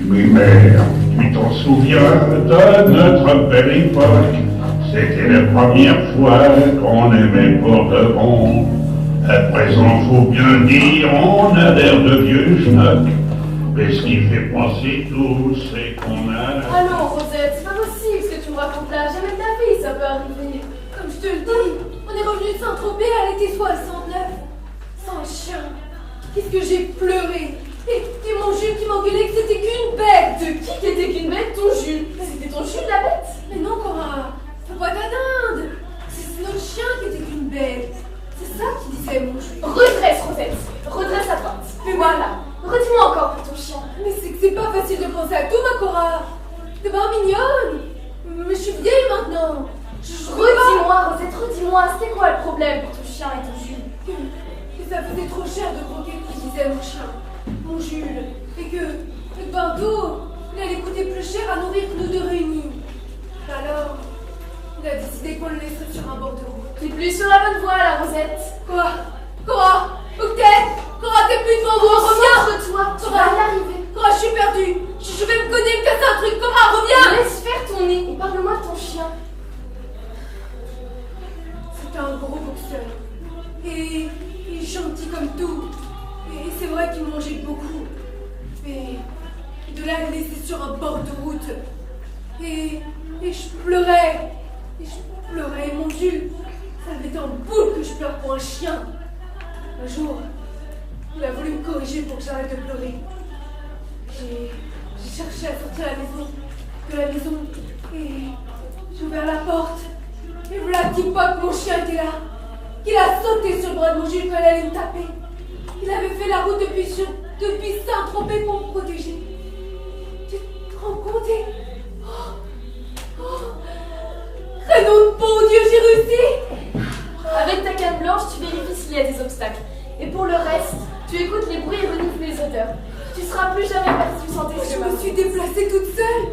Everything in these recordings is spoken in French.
Oui, mère, tu t'en souviens de notre belle époque? C'était la première fois qu'on aimait pour de bon. À présent, faut bien dire, on a l'air de vieux schnock. Mais ce qui fait penser tout, c'est qu'on a... Ah non, Rosette, c'est pas possible ce que tu me racontes là. Jamais de la vie, ça peut arriver. Comme je te le dis, on est revenu de Saint-Tropez à l'été 69. Sans chien. Qu'est-ce que j'ai pleuré. Et mon Jules qui m'engueulait que c'était qu'une bête. Qui était qu'une bête? Ton Jules. C'était ton Jules la bête? Mais non, Cora. Faut pas ta dinde. C'est notre chien qui était qu'une bête. C'est ça qu'il disait, mon Jules. Redresse, Rosette. Redresse à droite. Mais Voilà. Redis-moi encore pour ton chien. Mais c'est que c'est pas facile de penser à tout, ma Cora. T'es pas mignonne. Mais je suis vieille maintenant. Redis-moi, Rosette, redis-moi. C'était quoi le problème pour ton chien et ton Jules? Que ça faisait trop cher de croquer ce qu'il disait, mon chien. Mon Jules. Et que le Bardo, il allait coûter plus cher à nourrir que nous deux réunis. Alors, il a décidé qu'on le laisserait sur un bord de route. T'es plus sur la bonne voie, là, Rosette. Quoi? Cora? Octet? Cora, t'es plus devant moi, reviens! Concentre-toi, tu Cora, vas y arriver. Cora, je suis perdue. Je vais me cogner, me casser un truc. Cora, reviens! Laisse faire ton nez et parle-moi de ton chien. C'est un gros boxeur. Et il est gentil comme tout. Et c'est vrai qu'il mangeait beaucoup. Mais de là, il laissait sur un bord de route. Et je pleurais. Et je pleurais. Et mon Dieu, ça me mettait en boule que je pleure pour un chien. Un jour, il a voulu me corriger pour que j'arrête de pleurer. J'ai cherché à sortir de la maison. Et j'ai ouvert la porte. Et voilà, petit pas que mon chien était là. Qu'il a sauté sur le bras de mon Jules quand il allait me taper. Il avait fait la route depuis Saint-Tropez pour me protéger. Tu te rends compte? Crénom de bon Dieu, j'ai réussi! Avec ta canne blanche, tu vérifies s'il y a des obstacles. Et pour le reste, tu écoutes les bruits et renifles les odeurs. Tu seras plus jamais partie du santé. Je me suis déplacée toute seule.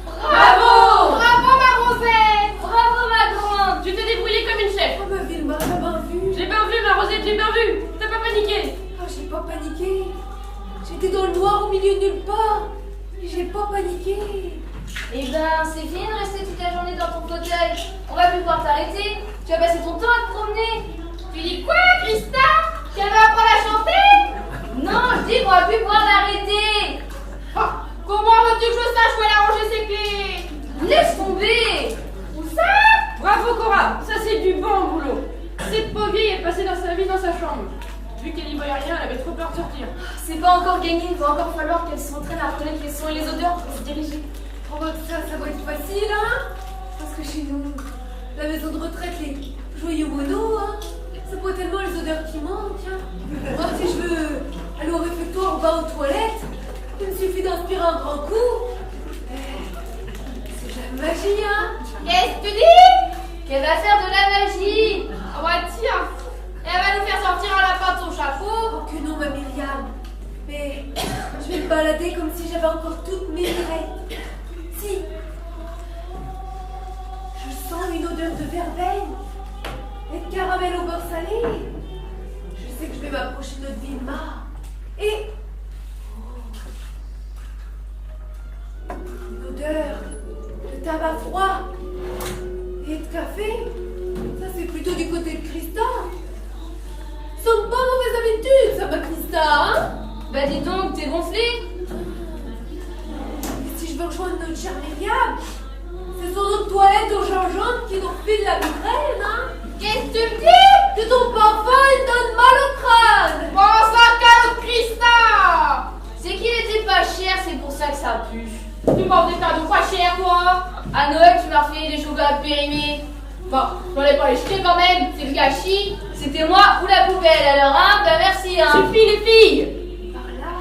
Bravo! Bravo, ma Rosette! Bravo, ma grande! Tu t'es débrouillée comme une chef. Oh, ma Vilma, t'as bien vu? J'ai bien vu, ma Rosette, j'ai bien vu. T'as pas paniqué. Oh, j'ai pas paniqué. J'étais dans le noir au milieu de nulle part. Et j'ai pas paniqué. Eh ben, c'est fini de rester toute la journée dans ton fauteuil. On va plus pouvoir t'arrêter. Tu vas passer ton temps à te promener. Tu dis quoi, Christa? Qu'elle va apprendre à chanter? Non, je dis qu'on va plus pouvoir l'arrêter. Oh, comment veux-tu que je sache où elle a rangé ses clés? Laisse tomber. Où ça? Bravo Cora, ça c'est du bon boulot. Cette pauvre vieille est passée dans sa vie dans sa chambre. Vu qu'elle n'y voyait rien, elle avait trop peur de sortir. C'est pas encore gagné, il va encore falloir qu'elle s'entraîne à reconnaître les sons et les odeurs pour se diriger. Oh, bah, ça va être facile, hein? Parce que chez nous, la maison de retraite, les joyeux moineaux, hein? C'est pas tellement les odeurs qui manquent, hein? Moi, si je veux aller au réfectoire ou bas aux toilettes, il me suffit d'inspirer un grand coup. C'est de la magie, hein? Qu'est-ce que tu dis? Qu'elle va faire de la magie. Ah ouais, tiens. Elle va nous faire sortir un lapin de son chapeau. Oh que non, ma Myriam. Mais je vais me balader comme si j'avais encore toutes mes mirettes. Si. Je sens une odeur de verveine et de caramel au beurre salé. Je sais que je vais m'approcher de notre Vilma. Et... une odeur de tabac froid et de café. Ça, c'est plutôt du côté de Christa. Sont pas mauvaise habitude, ça, ma Christa, hein? Bah dis donc, t'es gonflée. Et si je veux rejoindre notre chère Myriam, c'est son eau de toilette au gingembre qui nous file la migraine, hein? Qu'est-ce que tu me dis? Que ton parfum, il donne mal au crâne! Bon sang, calme, Christa! C'est qu'il était pas cher, c'est pour ça que ça pue. Tu m'en des cadeaux pas chers, toi? À Noël, tu m'as refilé des chocolats périmés. Bon, j'en ai pas les jeter quand même, c'est le gâchis. C'était moi ou la poubelle, alors hein, bah merci hein. Suffit les filles. Par là,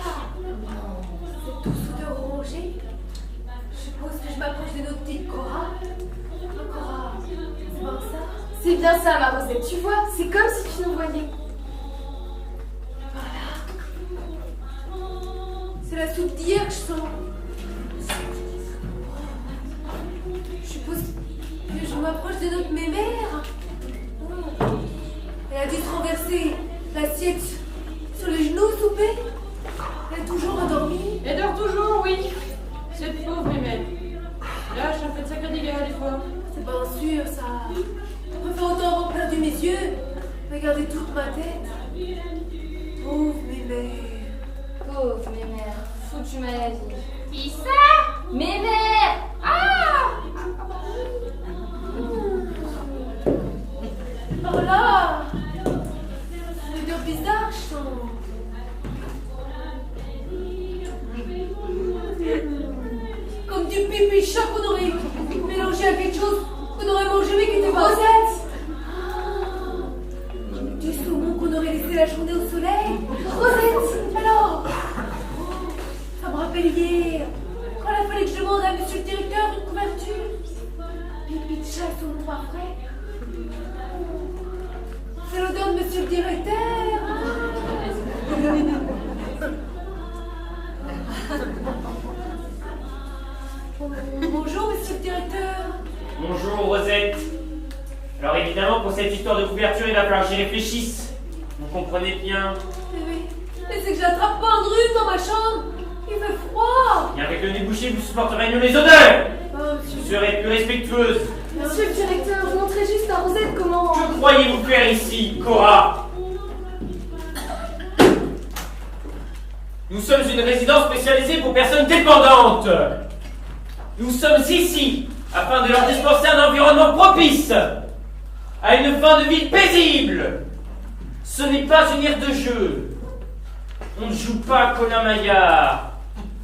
cette douce odeur orangée, je suppose que je m'approche de notre petite Cora. Cora, c'est pas ça? C'est bien ça, ma Rosette, tu vois, c'est comme si tu nous voyais. C'est la soupe d'hier que je sens. Je suppose que je m'approche de notre mémère. Elle a dû se renverser l'assiette sur les genoux au souper. Elle est toujours endormie. Elle dort toujours, oui. Cette pauvre mémère. Là, je fais de sacrés dégâts des fois. C'est pas sûr, ça. Je préfère autant avoir perdu mes yeux, regarder toute ma tête. Pauvre mémère. Pauvre mémère, foutue maladie. Qui ça? Mémère! Ah! Par là! C'est une odeur bizarre, je sens. Comme du pipi chat qu'on aurait mélangé à quelque chose qu'on aurait mangé mais qui était pas Rosette! Du saumon qu'on aurait laissé la journée au soleil. Rosette! Alors! Ça me rappelle hier, quand il a fallu que je demande à monsieur le directeur une couverture. Pipi de chat et saumon pas frais. C'est l'odeur de monsieur le directeur. Bonjour, monsieur le directeur. Bonjour Rosette. Alors évidemment pour cette histoire de couverture il va falloir que j'y réfléchisse. Vous comprenez bien. Mais c'est que j'attrape pas un rhume dans ma chambre. Il fait froid. Et avec le nez bouché vous supporterez mieux les odeurs. Monsieur. Vous serez plus respectueuse. Monsieur le directeur, vous montrez juste à Rosette comment... Que croyez-vous faire ici, Cora? Nous sommes une résidence spécialisée pour personnes dépendantes. Nous sommes ici afin de leur dispenser un environnement propice à une fin de vie paisible. Ce n'est pas une aire de jeu. On ne joue pas Colin Maillard.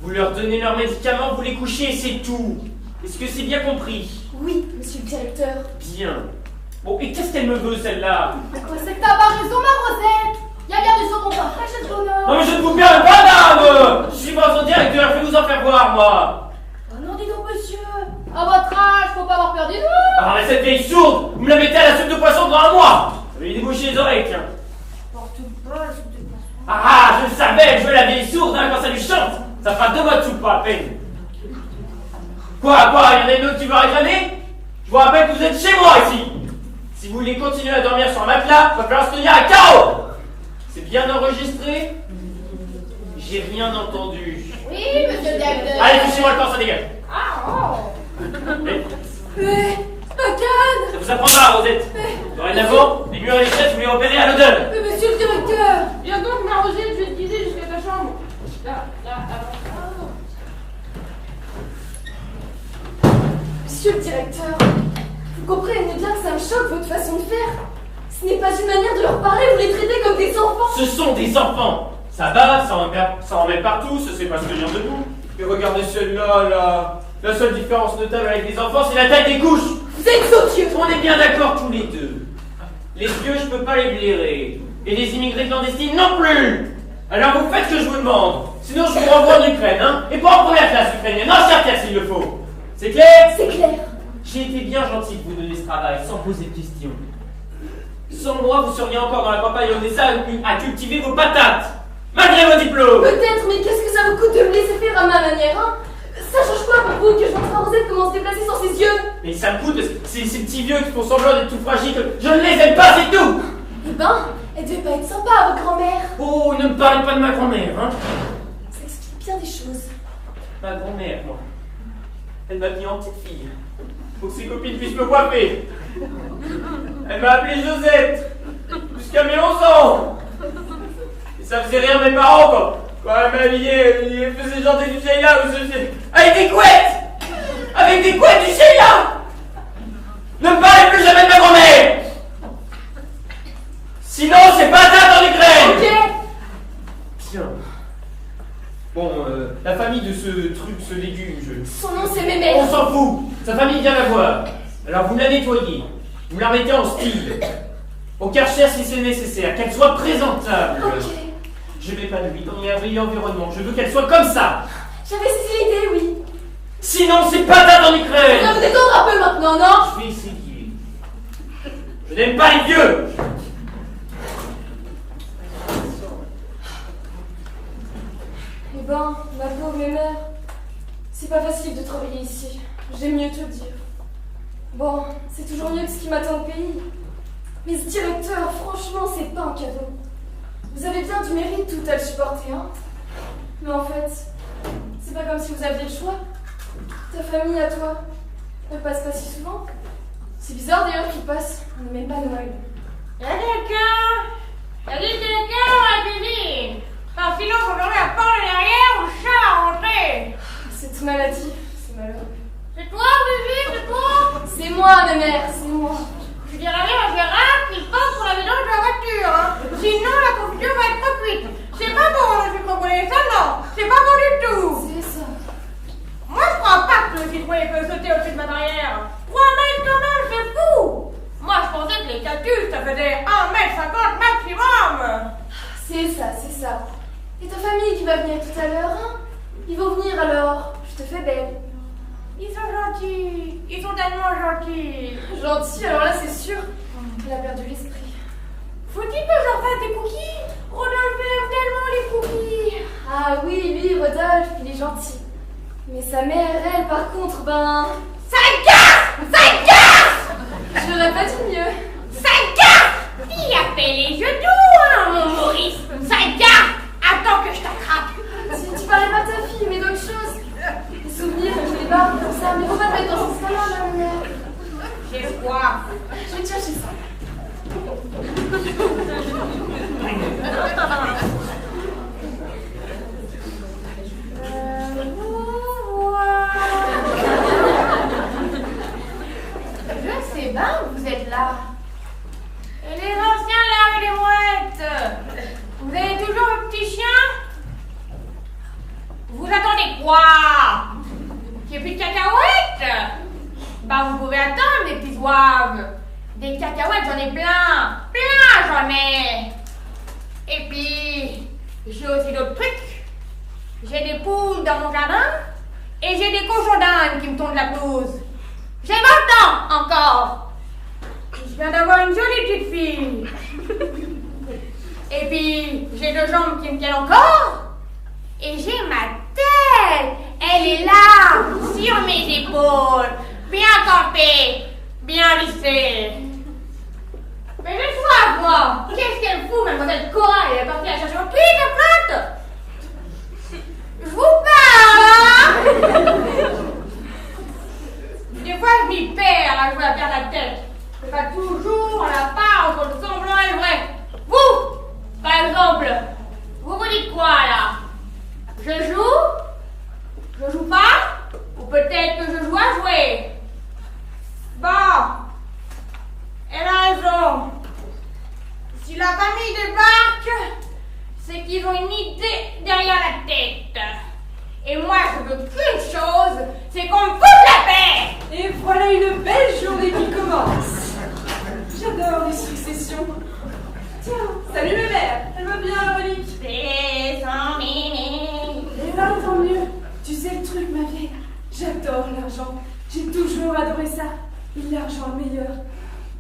Vous leur donnez leurs médicaments, vous les couchez et c'est tout. Est-ce que c'est bien compris? Oui, monsieur le directeur. Bien. Bon, et qu'est-ce qu'elle me veut, celle-là? Quoi, c'est que t'as pas raison, ma Rosette? Y'a bien du saumon pas frais chez ce bonhomme. Non mais je ne vous permets pas, dame. Je suis pas son directeur, je vais vous en faire voir, moi. Oh non, dis donc, monsieur. À votre âge, faut pas avoir peur du doigt. Ah, mais cette vieille sourde, vous me la mettez à la soupe de poisson pendant un mois. Je vais lui déboucher les oreilles, tiens. Porte pas la soupe de poisson. Ah, je le savais, je veux la vieille sourde, hein, quand ça lui chante. Ça fera 2 mois de soupe, pas à peine. Quoi, il y en a une autre qui veut réclamer? Je vous rappelle que vous êtes chez moi, ici. Si vous voulez continuer à dormir sur un matelas, il va falloir se tenir à carreau. C'est bien enregistré? J'ai rien entendu. Oui, monsieur le directeur. Allez, touchez-moi le corps, ça dégage. Ah, oh. Mais, Bacane. Ça vous apprendra, Rosette. Dorénavant, les murs et les chaises, vous les repérez à l'odeur. Mais monsieur le directeur. Viens donc, ma Rosette, je vais te guider jusqu'à ta chambre. Là, avant. Monsieur le directeur, vous comprenez bien que ça me choque votre façon de faire. Ce n'est pas une manière de leur parler, vous les traitez comme des enfants. Ce sont des enfants. Ça va, ça en met partout, ça c'est pas ce que vient de vous. Et regardez celle-là, là. La seule différence notable avec les enfants, c'est la taille des couches. Vous êtes odieux. On est bien d'accord tous les deux. Les vieux, je peux pas les blairer. Et les immigrés clandestines non plus. Alors vous faites ce que je vous demande. Sinon je vous renvoie en Ukraine, hein. Et pas en première classe ukrainienne, en chartière s'il le faut. C'est clair? C'est clair. J'ai été bien gentil de vous donner ce travail, sans poser de questions. Sans moi, vous seriez encore dans la campagne Odessa à cultiver vos patates, malgré vos diplômes. Peut-être, mais qu'est-ce que ça vous coûte de me laisser faire à ma manière, hein? Ça change quoi pour vous que je montre à Rosette comment se déplacer sans ses yeux? Mais ça me coûte, parce que c'est ces petits vieux qui font semblant d'être tout fragiles. Je ne les aime pas, c'est tout. Eh ben, elle devait pas être sympa à votre grand-mère. Oh, ne me parlez pas de ma grand-mère, hein. Ça explique bien des choses. Ma grand-mère, moi. Elle m'a mis en petite fille, pour que ses copines puissent me coiffer. Elle m'a appelé Josette, jusqu'à mes 11 ans. Et ça faisait rire mes parents, quand elle m'habillait, elle faisait chanter du Sheila ou avec des couettes. Avec des couettes du Sheila. Ne me parlez plus jamais de ma grand-mère. Sinon, c'est patate en Ukraine. Ok. Tiens. Bon, la famille de ce truc, ce légume, Son nom c'est on Mémère. s'en fout. Sa famille vient la voir. Alors vous la nettoyez. Vous la mettez en style. Au Karcher si c'est nécessaire. Qu'elle soit présentable. Ok. Je vais pas lui donner un brillant environnement. Je veux qu'elle soit comme ça. J'avais saisi l'idée, oui. Sinon, c'est patate en On va Ukraine. vous détendre un peu maintenant, non? Je vais essayer. Je n'aime pas les vieux. Eh ben, ma pas facile de travailler ici. J'aime mieux te le dire. Bon, c'est toujours mieux que ce qui m'attend au pays. Mais ce directeur, franchement, c'est pas un cadeau. Vous avez bien du mérite tout à le supporter, hein. Mais en fait, c'est pas comme si vous aviez le choix. Ta famille à toi, elle passe pas si souvent. C'est bizarre d'ailleurs qu'ils passent. On n'est même pas Noël. Y'a quelqu'un dans la cuisine. Enfin, sinon, faut fermer la porte de derrière ou le chat va rentrer. C'est tout maladif, c'est malheureux. C'est toi, bébé, c'est toi. C'est moi, ma mère, c'est moi. Je dirais bien à Gérard qu'il passe pour la vidange de la voiture. Hein. Sinon, la confiture va être trop cuite. C'est pas bon, le citronné, ça non. C'est pas bon du tout. C'est ça. Moi, je crois pas que le citronné peut sauter au-dessus de ma barrière. 3 mètres quand même, c'est fou. Moi, je pensais que les cactus, ça faisait 1m50 maximum. C'est ça, c'est ça. Et ta famille qui va venir tout à l'heure, hein? Ils vont venir alors. Je te fais belle. Ils sont gentils. Ils sont tellement gentils. Gentil, alors là, c'est sûr. Elle a perdu l'esprit. Faut-il que j'en fasse des cookies? Rodolphe aime tellement les cookies. Ah oui, lui, Rodolphe, il est gentil. Mais sa mère, elle, par contre, ben... Ça casse! Ça casse! J'aurais pas dit mieux. Ça casse! Qui a fait les yeux doux, hein, mon Maurice? Ça casse! Attends que je t'attrape. Tu parlais pas de ta fille, mais d'autres choses. Des souvenirs, je les barre comme ça. Mais faut pas te mettre dans ce salon, ma mère. J'ai froid. Je vais te chercher ça. Je sais bien que vous êtes là. Et les anciens larves et les mouettes. Vous avez toujours vos petits chiens? Vous attendez quoi? Qu'il n'y ait plus de cacahuètes? Bah vous pouvez attendre les petits zouaves. Des cacahuètes j'en ai plein. Plein j'en ai. Et puis j'ai aussi d'autres trucs. J'ai des poules dans mon jardin. Et j'ai des cochons d'Inde qui me tondent la pelouse. J'ai 20 ans encore. Je viens d'avoir une jolie petite fille. Et puis, j'ai 2 jambes qui me tiennent encore. Et j'ai ma tête. Elle est là, sur mes épaules. Bien campée, bien vissée. Mais je soif, moi. Qu'est-ce qu'elle fout, mademoiselle Cora? Elle est partie à chercher au pied de flotte. Je vous parle, hein. Des fois, je m'y perds à jouer à perdre la tête. C'est pas toujours la part entre le semblant et le vrai. Vous, par exemple, vous vous dites quoi, là? Je joue? Je joue pas? Ou peut-être que je joue à jouer? Bon, elle a raison. Si la famille débarque, c'est qu'ils ont une idée derrière la tête. Et moi, je veux qu'une chose, c'est qu'on me foute la paix. Et voilà une belle journée qui commence. J'adore les successions. Tiens, salut mes mères. Elle va bien la relique? C'est sans mimi. Et là, tant mieux. Tu sais le truc, ma vieille. J'adore l'argent. J'ai toujours adoré ça. Et l'argent le meilleur,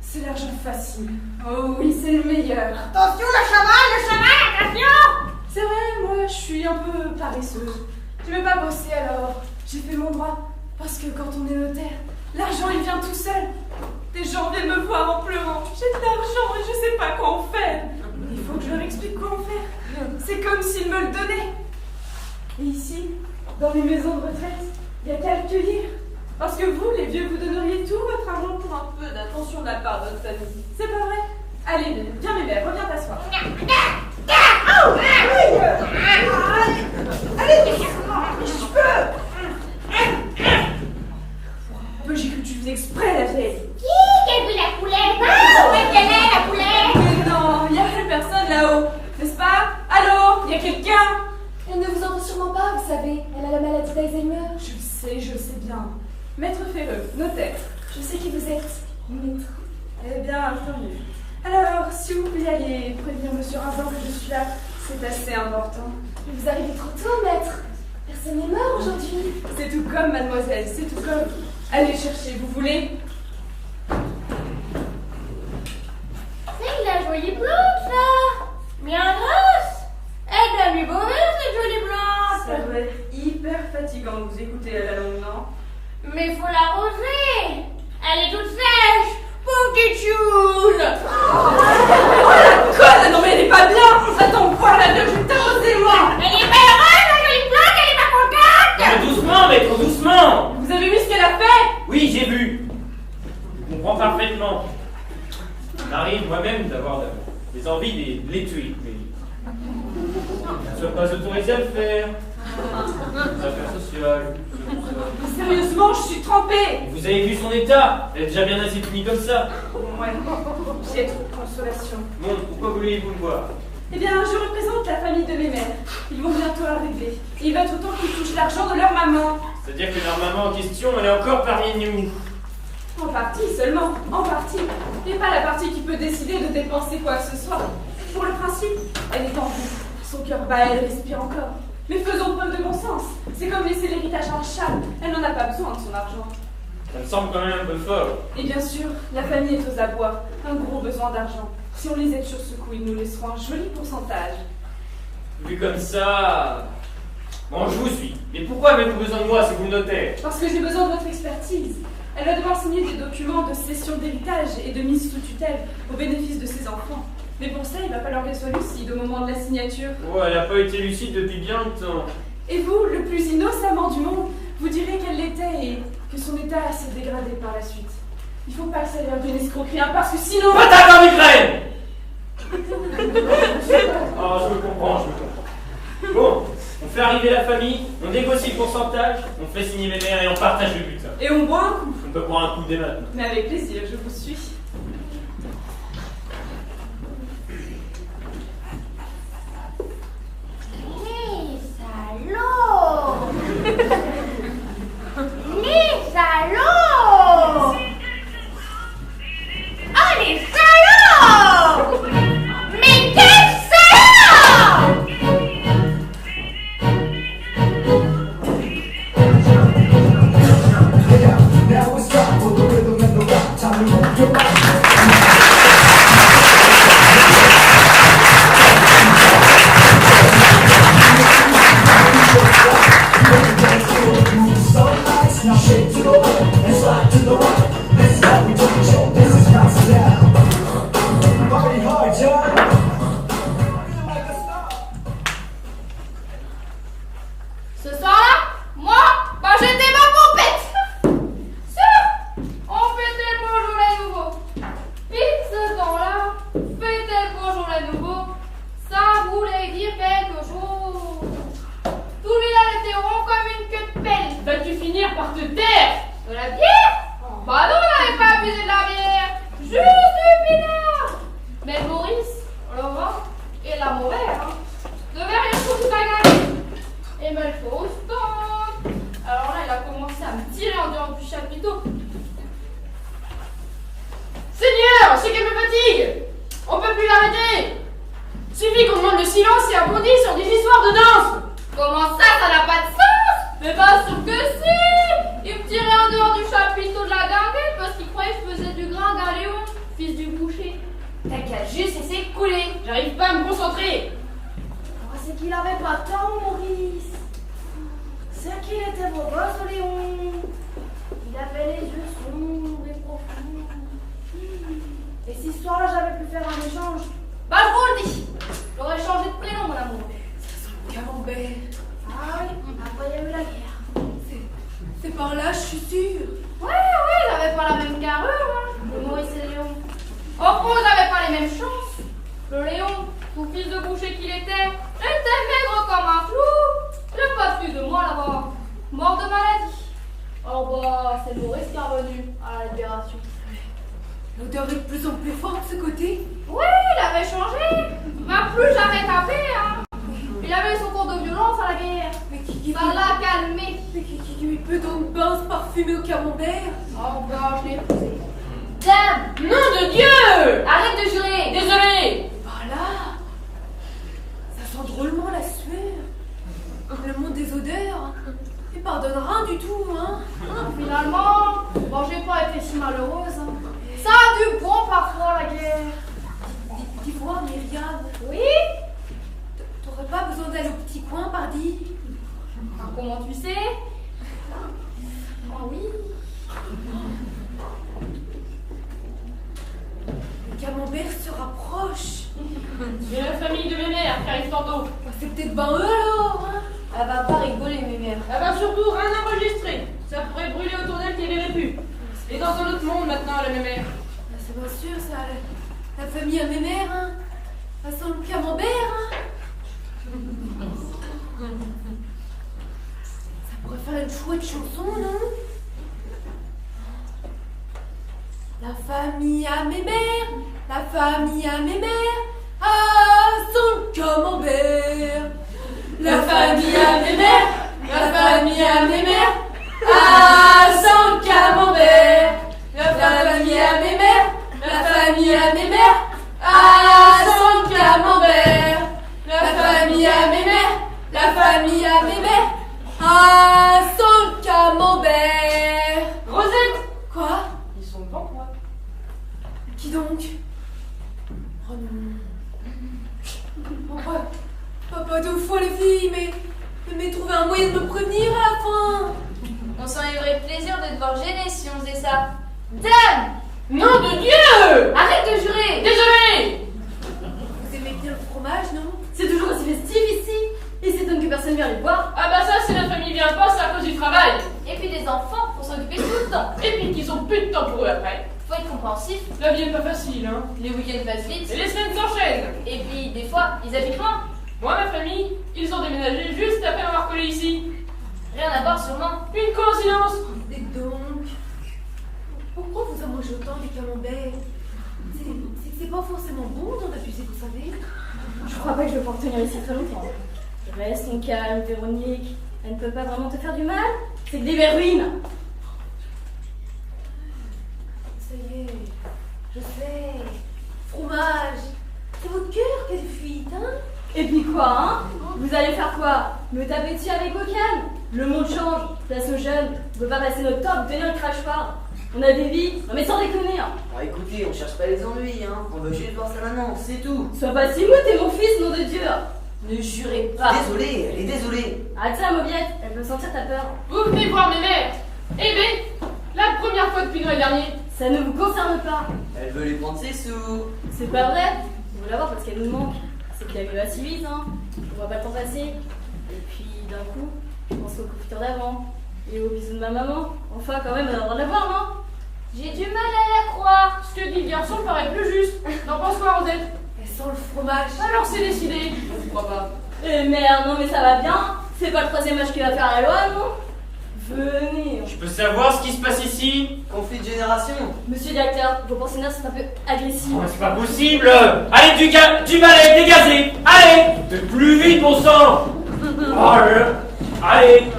c'est l'argent facile. Oh oui, c'est le meilleur. Attention, le cheval, attention. C'est vrai, moi, je suis un peu paresseuse. Je veux pas bosser alors. J'ai fait mon droit. Parce que quand on est notaire, l'argent il vient tout seul. Des gens viennent me voir en pleurant. J'ai de l'argent et je sais pas quoi en faire. Il faut que je leur explique quoi en faire. C'est comme s'ils me le donnaient. Et ici, dans les maisons de retraite, il n'y a qu'à le cueillir. Parce que vous, les vieux, vous donneriez tout votre argent pour un peu d'attention de la part de votre famille. C'est pas vrai? Allez, viens mes belles, reviens t'asseoir. Allez, je peux. J'ai cru que tu faisais exprès, la vieille. Qui a vu la poulette? Où est-ce qu'elle est, la poulette? Mais non, il n'y a plus personne là-haut, n'est-ce pas? Allô, il y a quelqu'un? Elle ne vous entend sûrement pas, vous savez. Elle a la maladie d'Alzheimer. Je le sais bien. Maître Ferreux, notaire. Je sais qui vous êtes, maître. Eh bien, tant mieux. Alors, si vous pouviez aller prévenir monsieur Rinzan que je suis là, c'est assez important. Mais vous arrivez trop tôt, maître. Personne n'est mort aujourd'hui. C'est tout comme, mademoiselle, c'est tout comme. Allez le chercher, vous voulez? C'est de la jolie plante, ça. Bien grosse. Elle doit lui beauvais, cette jolie plante. Ça doit être hyper fatigant de vous écouter à la longue. manger. Elle est toute sèche. Pauvre Ketchoun. Oh la conne! Non mais elle est pas bien! Attends, voilà, le putain, c'est moi! Elle est pas heureuse, la jolie planque, elle est pas contente. Mais doucement, maître, doucement! Vous avez vu ce qu'elle a fait? Oui, j'ai vu. Je comprends parfaitement. Il m'arrive moi-même d'avoir des envies de les tuer, mais je ne suis pas autorisé à le faire. Les affaires sociales. Sérieusement, je suis trempée! Vous avez vu son état? Elle est déjà bien assez finie comme ça. Ouais, j'ai trop de consolation. Bon, pourquoi voulez-vous me voir? Eh bien, je représente la famille de mes mères. Ils vont bientôt arriver. Et il va être temps qu'ils touchent l'argent de leur maman. C'est-à-dire que leur maman en question, elle est encore parmi nous. En partie seulement, en partie. Et pas la partie qui peut décider de dépenser quoi que ce soit. Pour le principe, elle est en vie. Son cœur bat, elle respire encore. Mais faisons preuve de bon sens. C'est comme laisser l'héritage à un chat. Elle n'en a pas besoin de son argent. Ça me semble quand même un peu fort. Et bien sûr, la famille est aux abois. Un gros besoin d'argent. Si on les aide sur ce coup, ils nous laisseront un joli pourcentage. Vu comme ça... Bon, je vous suis. Mais pourquoi avez-vous besoin de moi si vous le notez? Parce que j'ai besoin de votre expertise. Elle va devoir signer des documents de cession d'héritage et de mise sous tutelle au bénéfice de ses enfants. Mais pour ça, il va falloir qu'elle soit lucide au moment de la signature. Oh, elle n'a pas été lucide depuis bien longtemps. Et vous, le plus innocemment du monde, vous direz qu'elle l'était et que son état s'est dégradé par la suite. Il faut pas que ça ait l'air d'une escroquerie, hein, parce que sinon... Patate en migraine! Oh, je me comprends. Bon, on fait arriver la famille, on négocie le pourcentage, on fait signer les mères et on partage le butin. Et on boit un coup. On peut boire un coup dès maintenant. Mais avec plaisir, je vous suis. Les salauds. Les salauds. Oh, les salauds. Mais quels salauds. Now it's time for the rhythm and the rock. Time to move your body. So nice, now shake to the left and slide to the right. This is how we do the show. This is not style. Party hard, y'all. Feel like a star. Ce soir-là, moi, j'étais ma pompette. Sûr, on fêtait le bonjour à nouveau. Puis ce temps-là, fêter le bonjour à nouveau, ça voulait dire quelque chose. Tout lui là était rond comme une queue de pelle. Vas-tu finir par te taire? De la bière? Bah non, on n'avait pas abusé de la bière. Juste du pinard. Mais Maurice, le vin et la mauvaise, devait rien foutre à gagner. Et mais il faut au stand. Alors là, il a commencé à me tirer en dehors du chapiteau. Seigneur, c'est qu'elle me fatigue! On peut plus l'arrêter! Suffit qu'on demande le silence et abondit sur des histoires de danse! Comment ça n'a pas de sens? Mais pas sûr que si. Il me tirait en dehors du chapiteau de la gargouille parce qu'il croyait que je faisais du grain galéon, fils du boucher. T'as qu'à juste essayer de couler! J'arrive pas à me concentrer! Oh, c'est qu'il avait pas de temps, Maurice. C'est qu'il était beau gosse, Léon. Il avait les yeux sombres et profonds. Et si ce soir-là, j'avais pu faire un échange, Bah je vous le dis, j'aurais changé de prénom, mon amour. Camembert. ah oui, après il y a eu la guerre. C'est par là, je suis sûre. Ouais, ils avaient pas la même carrure, le Maurice et Léon. Au fond, ils avaient pas les mêmes chances. Le Léon, tout fils de boucher qu'il était maigre comme un flou. J'ai pas plus de moi là-bas. Mort de maladie. Oh bah, c'est Maurice qui est revenu à la libération. L'odeur est de plus en plus forte de ce côté. Oui, il avait changé. Il m'a plus jamais tapé, hein. Il avait son cours de violence à la guerre. Mais qui Ça l'a calmé. qui peut donc pince parfumée au camembert? Oh bah, je l'ai poussé. Dame, Nom de Dieu! arrête de jurer. Désolé! Voilà. Ça sent drôlement la sueur. Le monde des odeurs. Il pardonne rien du tout, hein. Finalement, bon, j'ai pas été si malheureuse. Hein. Ça a du bon parfois la guerre. Dis-moi, Myriam, Oui? t'aurais pas besoin d'aller au petit coin, pardi? Comment tu sais? Oh oui. mères qui arrivent tantôt. Bah, c'est peut-être ben eux alors, hein. Elle va pas rigoler, mes mères. Elle va surtout rien enregistrer. Ça pourrait brûler autour d'elle qu'elle verrait plus. Et dans un autre monde maintenant, la mémère. Bah, c'est pas sûr, ça. La famille à mes mères, hein. Ça sent le camembert, hein. Ça pourrait faire une chouette chanson, non? La famille à mes mères, la famille à mes mères, ah, son camembert. La famille à mes mères, la famille à mes mères, ah, son camembert. La famille à mes mères, la famille à mes mères, ah, son camembert. La famille à mes mères, la famille à mes mères, ah, son camembert. Rosette! Quoi? Ils sont bons, quoi. Qui donc? Oh non. Pas deux fois les filles, mais trouver un moyen de me prévenir à la fin. On s'en livrait plaisir de te voir gêner si on faisait ça. Dan! Nom de Dieu! Arrête de jurer! Désolé! Vous aimez bien le fromage, non? C'est toujours aussi festif ici. Il s'étonne que personne vienne les boire. Ah bah ça, si la famille vient pas, c'est à cause du travail. Et puis des enfants pour s'occuper tout le temps. Et puis qu'ils ont plus de temps pour eux après. Faut être compréhensif. La vie est pas facile, hein. Les week-ends passent vite. Et les semaines s'enchaînent. Et puis des fois, ils habitent loin. Moi, ma famille, ils ont déménagé juste après m'avoir collé ici. Rien à voir sûrement. Une coïncidence. Dites donc, pourquoi vous en mangez autant des camemberts? C'est pas forcément bon d'en abuser, vous savez. Je crois pas que je vais pouvoir tenir ici très longtemps. Reste ton calme, Véronique. Elle ne peut pas vraiment te faire du mal. C'est que des verruines. Ça y est, je sais. Fromage, c'est votre cœur qui a des fuites, hein? Et puis quoi, hein? Vous allez faire quoi? Me taper dessus avec vos cannes? Le monde change. Place aux jeunes. On peut pas passer notre temps à obtenir le crash-part. On a des vies. Non mais sans déconner, hein. Bon, écoutez, on cherche pas les ennuis, hein. On veut juste voir sa maman, c'est tout. Sois pas si mou, t'es mon fils, nom de Dieu. Ne jurez pas. Désolée, elle est désolée. Ah tiens, Mauviette, elle peut sentir ta peur. Vous venez voir mes mères. Eh ben, la première fois depuis Noël dernier. Ça ne vous concerne pas. Elle veut lui prendre ses sous. C'est pas vrai. On veut la voir parce qu'elle nous manque. C'est qu'il a vu assez vite, hein. On voit pas le temps passer. Et puis d'un coup, je pense aux confitures d'avant. Et aux bisous de ma maman. Enfin, quand même, elle a le droit de la voir, non? J'ai du mal à la croire. Ce que dit le garçon paraît plus juste. T'en penses quoi, Rosette? Elle sent le fromage. Alors c'est décidé. Je crois pas. Eh merde, non mais ça va bien. C'est pas le troisième âge qui va faire la loi, non? Venez. Je peux savoir ce qui se passe ici? Conflit de génération. Monsieur le directeur, vos pensionnaires sont un peu agressifs. Oh, c'est pas possible! Allez, du balai, dégazez! Allez! Faites plus vite, bon sang! Oh, allez!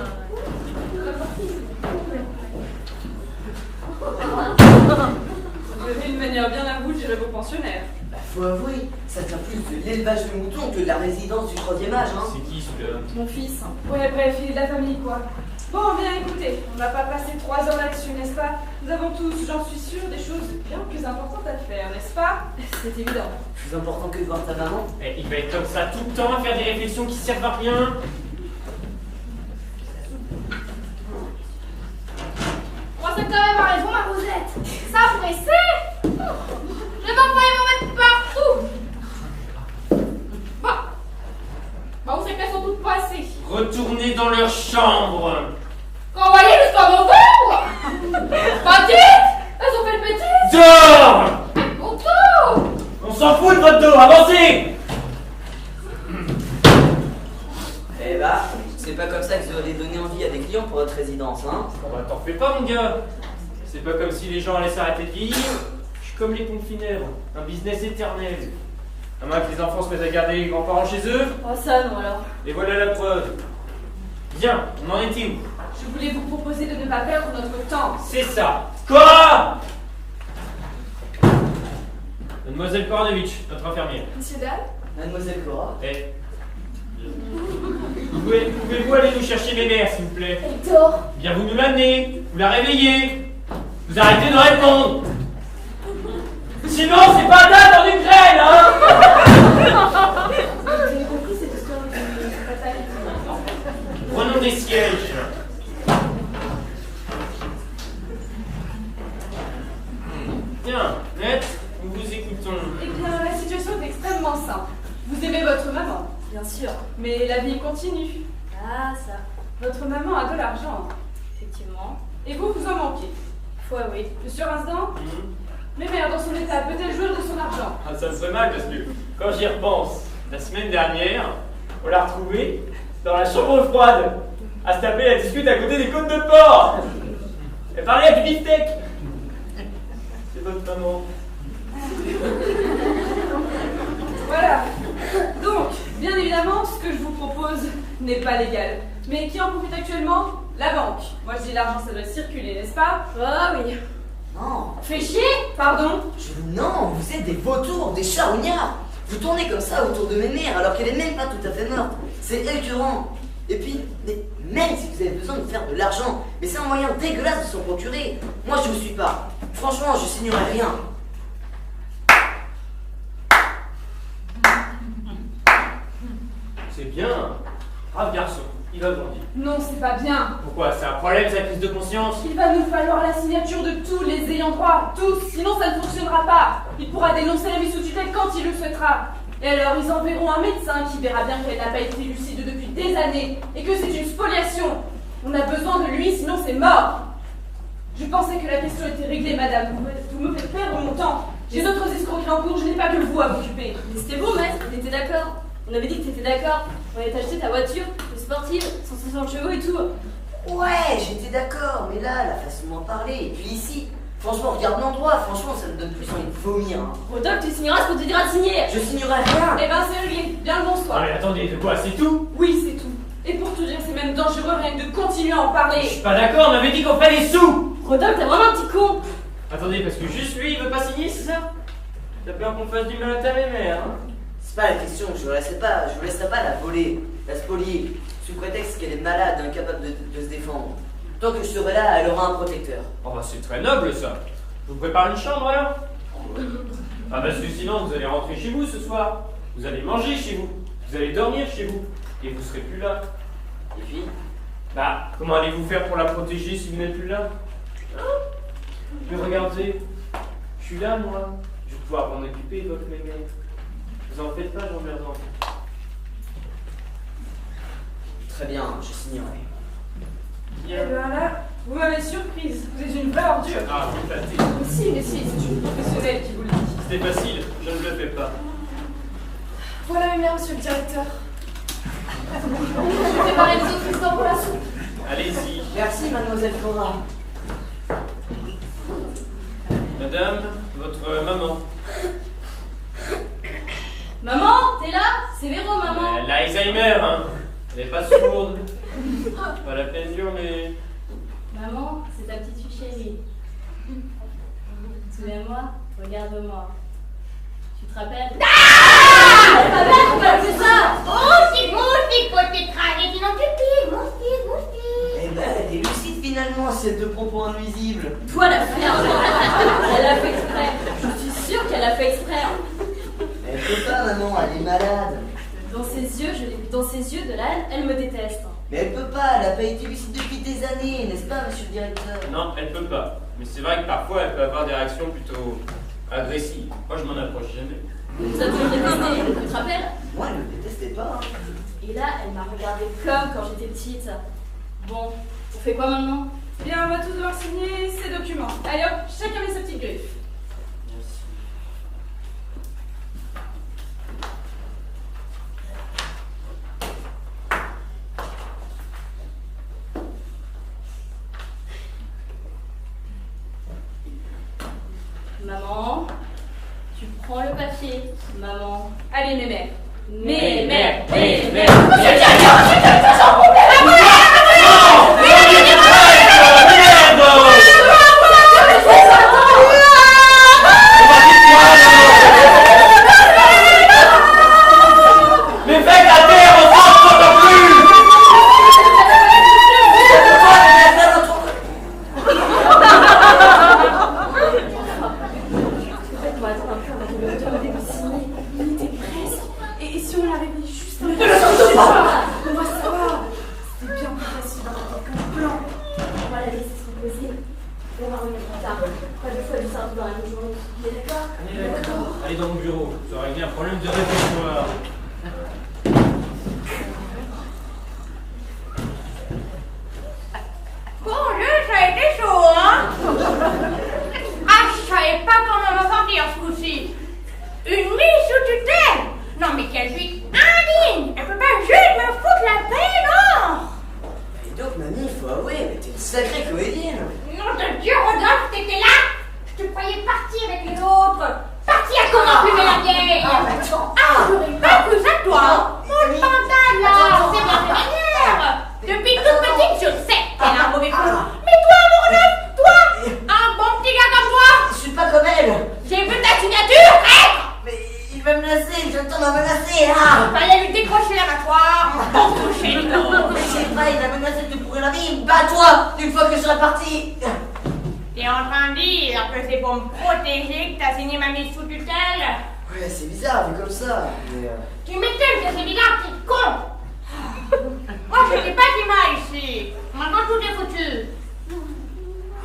Vous avez une manière bien à vous de gérer vos pensionnaires. Bah, faut avouer, ça tient plus de l'élevage de moutons que de la résidence du troisième âge, hein. C'est qui celui-là? Mon fils. Ouais, bref, il est de la famille, quoi. Bon, bien écoutez, on va pas passer 3 heures là-dessus, n'est-ce pas? Nous avons tous, j'en suis sûre, des choses bien plus importantes à faire, n'est-ce pas? C'est évident. Plus important que de voir ta maman. Eh, il va être comme ça tout le temps à faire des réflexions qui servent à rien. Moi, c'est quand même à raison, ma Rosette. Ça pressait. Je vais m'envoyer m'en mettre partout. Bah, on sait qu'elles sont toutes passées. Retournez dans leur chambre. Renvoyez jusqu'en novembre. Pas dites. Elles ont fait le bêtise. Dehors! Mon dos. On s'en fout de votre dos, avancez! Eh bah, c'est pas comme ça que vous allez donner envie à des clients pour votre résidence, hein. Oh bah t'en fais pas mon gars. C'est pas comme si les gens allaient s'arrêter de vieillir. Je suis comme les pompes funèbres, un business éternel. À moins que les enfants se mettent à garder les grands-parents chez eux. Oh ça non alors. Et voilà la preuve. Bien, on en était où? Je voulais vous proposer de ne pas perdre notre temps. C'est ça. Cora! Mademoiselle Koranovitch, notre infirmière. Monsieur Dalle? Mademoiselle Cora. Eh. Pouvez-vous aller nous chercher mes mères, s'il vous plaît? Hector. Bien, vous nous l'amenez, vous la réveillez. Vous arrêtez de répondre. Sinon, c'est pas date en Ukraine, hein? Vous avez compris cette histoire de fatale. Prenons des sièges. Bien, net, nous vous écoutons. Eh bien, la situation est extrêmement simple. Vous aimez votre maman, Bien sûr. mais la vie continue. Ah, ça. Votre maman a de l'argent, Effectivement. et vous vous en manquez. Faut avouer. Monsieur Rinsdan, mais mère, dans son état, peut-elle jouir de son argent? Ah, ça me ferait mal parce que quand j'y repense, la semaine dernière, on l'a retrouvée dans la chambre froide, à se taper la discute à côté des côtes de porc. Elle parlait avec du beefsteak. C'est votre maman. Voilà. Donc, bien évidemment, ce que je vous propose n'est pas légal. Mais qui en profite actuellement? La banque. Moi, je dis l'argent, ça doit circuler, n'est-ce pas? Ah oui. Non, Fais chier. Pardon? non, vous êtes des vautours, des charognards. Vous tournez comme ça autour de mes mères alors qu'elle est même pas tout à fait morte. C'est écœurant. Et puis, mais même si vous avez besoin de faire de l'argent, mais c'est un moyen dégueulasse de s'en procurer. Moi, je vous suis pas. Franchement, je signerai rien. C'est bien. Brave garçon, il va grandir. Non, c'est pas bien. Pourquoi? C'est un problème, sa prise de conscience? Il va nous falloir la signature de tous les ayants droit, tous, sinon ça ne fonctionnera pas. Il pourra dénoncer la vie sous tutelle quand il le souhaitera. Et alors, ils enverront un médecin qui verra bien qu'elle n'a pas été lucide depuis des années et que c'est une spoliation. On a besoin de lui, sinon c'est mort. Je pensais que la question était réglée, madame. Vous me faites perdre mon temps. J'ai d'autres escroqueries en cours, je n'ai pas que vous à m'occuper. Mais c'était bon, maître. On était d'accord. On avait dit que t'étais d'accord. On allait t'acheter ta voiture, sportive, 160 chevaux et tout. Ouais, j'étais d'accord, mais là, la façon d'en parler, et puis ici, franchement, regarde l'endroit, franchement, ça me donne plus envie de vomir. Hein. Rodolphe, tu signeras ce qu'on te dira de signer. Je signerai rien. Eh ben, c'est réglé. Bien le bonsoir. Non mais attendez, de quoi? C'est tout? Oui, c'est tout. Et pour tout dire, c'est même dangereux rien que de continuer à en Je parler. suis pas d'accord, on avait dit qu'on ferait les sous! Rodolphe, t'es vraiment un petit con. Attendez, parce que juste lui, il veut pas signer, c'est ça? T'as peur qu'on fasse du mal à ta mère, hein? C'est pas la question, je vous laisserai pas la voler, la spolier, sous prétexte qu'elle est malade, incapable de se défendre. Tant que je serai là, elle aura un protecteur. Oh bah c'est très noble ça. Je vous prépare une chambre alors? Ah parce que sinon vous allez rentrer chez vous ce soir. Vous allez manger chez vous. Vous allez dormir chez vous. Et vous serez plus là. Et puis, Bah, comment allez-vous faire pour la protéger si vous n'êtes plus là? Mais regardez, je suis là moi. Je vais pouvoir m'en occuper de votre mémé. Vous en faites pas, Jean Berdon. très bien, je signerai. Eh ben là, vous m'avez surprise. Vous êtes une vraie ordure. Ah, vous flattez. Mais si, c'est une professionnelle qui vous le dit. C'était facile, je ne le fais pas. Voilà mes mères, monsieur le directeur. Je vais préparer les autres restants pour la soupe. Allez-y. Merci, mademoiselle Cora. Madame, votre maman. Maman, t'es là? C'est Véro, maman. Elle a Alzheimer, hein. Elle n'est pas sourde. Pas la peine d'hurler. Maman, c'est ta petite fille chérie. Souviens-moi, regarde-moi. Tu te rappelles? Ma mère, on va faire ça! Moustique, petite crâne, et non pipi, moustique. Eh ben, elle est lucide finalement, cette de propos nuisibles. Toi, la ferme! Elle a fait exprès. Je suis sûre qu'elle a fait exprès. Elle peut pas, maman, elle est malade. Dans ses yeux, je l'ai vu dans ses yeux, de là, elle me déteste. Mais elle peut pas, elle a pas été lucide depuis des années, n'est-ce pas, monsieur le directeur? Non, elle peut pas. Mais c'est vrai que parfois elle peut avoir des réactions plutôt agressives. Moi je m'en approche jamais. Vous a toujours détesté, tu te rappelles? Moi, elle me détestait pas. Hein. Et là, elle m'a regardée comme quand j'étais petite. Bon, on fait quoi maintenant? Bien, on va tous devoir signer ces documents. Allez hop, chacun met sa petite griffe. Maman, tu prends le papier. Maman. Allez, mes mères. Mais, mère, mais, mère. Mais faites la terre, on s'en entend plus! On va attendre un peu avant de le demander de signer. On était presque. Et si on l'avait mis juste un peu on va savoir. C'était bien plus facile dans la tête qu'un plan. On va la laisser se reposer. On va revenir plus tard. Pas de fois du cerveau dans la maison. On est d'accord? Allez, d'accord. Allez dans mon bureau, ça va régler un problème de répertoire. m'a menacé, là. Fallait lui décrocher la mâchoire, pour toucher les dos. Je sais pas, il m'a menacé de te pourrir la vie. Bats-toi, une fois que je serai parti. T'es en train de dire que c'est pour me protéger que t'as signé ma mise sous tutelle? Ouais, c'est bizarre, vu comme ça. Mais Tu m'étonnes que c'est bizarre, petit con. Moi, je sais pas qui m'a ici. Maintenant, tout est foutu.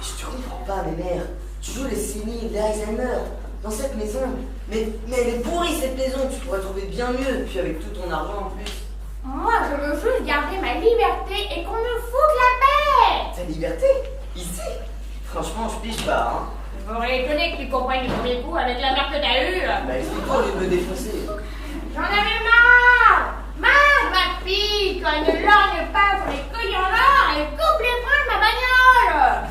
je te comprends pas, mes mères. Tu joues les séniles, les Alzheimer, dans cette maison. Mais elle est pourrie, cette maison. Tu pourrais trouver bien mieux, puis avec tout ton argent en plus. Moi, je veux juste garder ma liberté et qu'on me foute la paix. Ta liberté? Ici? Franchement, je pige pas, hein. Je m'aurais étonné que tu comprennes du premier coup avec la mère que t'as eue. Bah, explique-toi au lieu de me défoncer. J'en avais marre. Marre, ma fille, quand elle ne lorgne pas sur les colliers en or, elle coupe les freins de ma bagnole.